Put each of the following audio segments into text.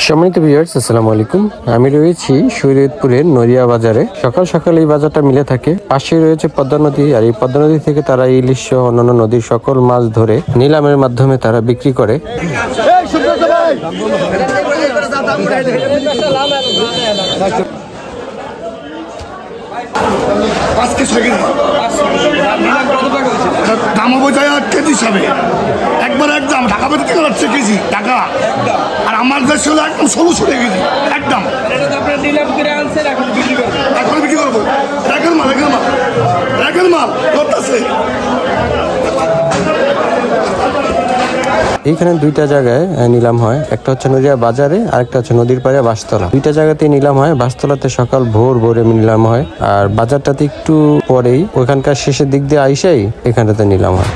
সম্মানিত ভিউয়ার্স, আসসালামু আলাইকুম। আমি রয়েছি শরীয়তপুরের নড়িয়া বাজারে। সকাল সকাল এই বাজারটা মিলে থাকে। পাশে রয়েছে পদ্মা নদী, আর এই পদ্মা নদী থেকে তারা ইলিশ সহ অন্যান্য নদীর সকল মাছ ধরে নিলামের মাধ্যমে তারা বিক্রি করে। দাম বোঝায় কেজি হিসাবে একবার একদম ঢাকা বের থেকে যাচ্ছে কেজি টাকা, আর আমার দেশ হলো একদম 1600 টাকা কেজি একদম। এখন বিক্রি করবো রেখের মাল করতেছে। এইখানে দুইটা জায়গায় নিলাম হয়, একটা হচ্ছে নড়িয়া বাজারে, আরেকটা হচ্ছে নদীর পাড়ে বাসতলা। দুইটা জায়গাতেই নিলাম হয়। বাসতলাতে সকাল ভোরে নিলাম হয়, আর বাজারটাতে একটু পরেই ওইখানকার শেষের দিক দিয়ে আইসাই এখানটাতে নিলাম হয়।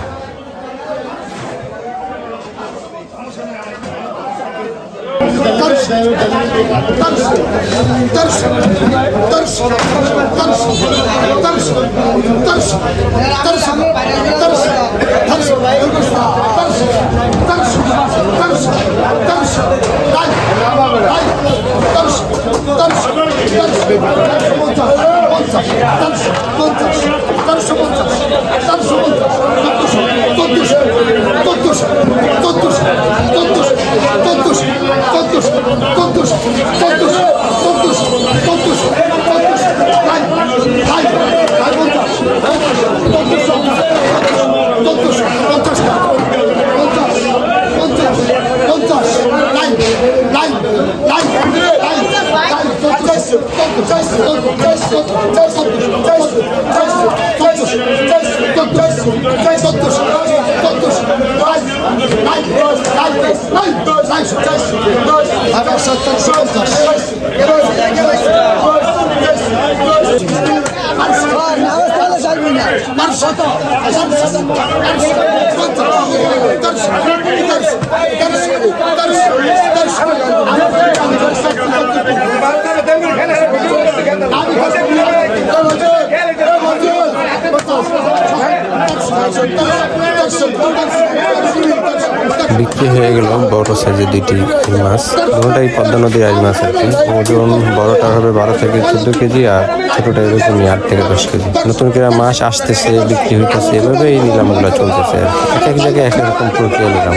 বিক্রি হয়ে গেল বড় সাইজের দুইটি মাছ, দুটোটাই পদ্মা নদীর আইজ মাছ আর কি। ওজন বড়টা হবে 12 থেকে 14 কেজি, আর ছোটটা এরকমই 8 থেকে 10 কেজি। নতুন করে মাছ আসতেছে, বিক্রি হইতেছে, এভাবে এই নিলামগুলো চলতেছে আর কি। এক এক জায়গায় এক রকম প্রক্রিয়া নিলাম।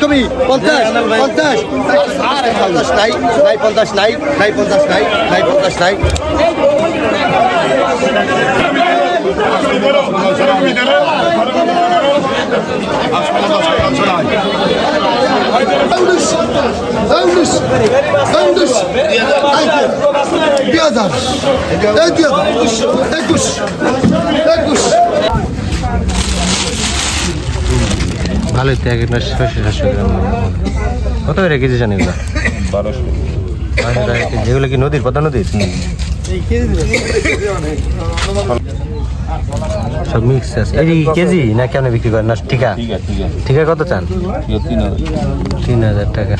কমি 50 নাই 50 নাই 50 নাই 50 নাই। ভালোই তো 700 গ্রাম। কত করে কেজি জানি এগুলো? 1200। যেগুলো কি নদীর, পদ্মা নদীর সব মিক্স আছে। এই কেজি না কেমন বিক্রি করেন? না ঠিকা? ঠিকা কত চান? 3000 টাকা।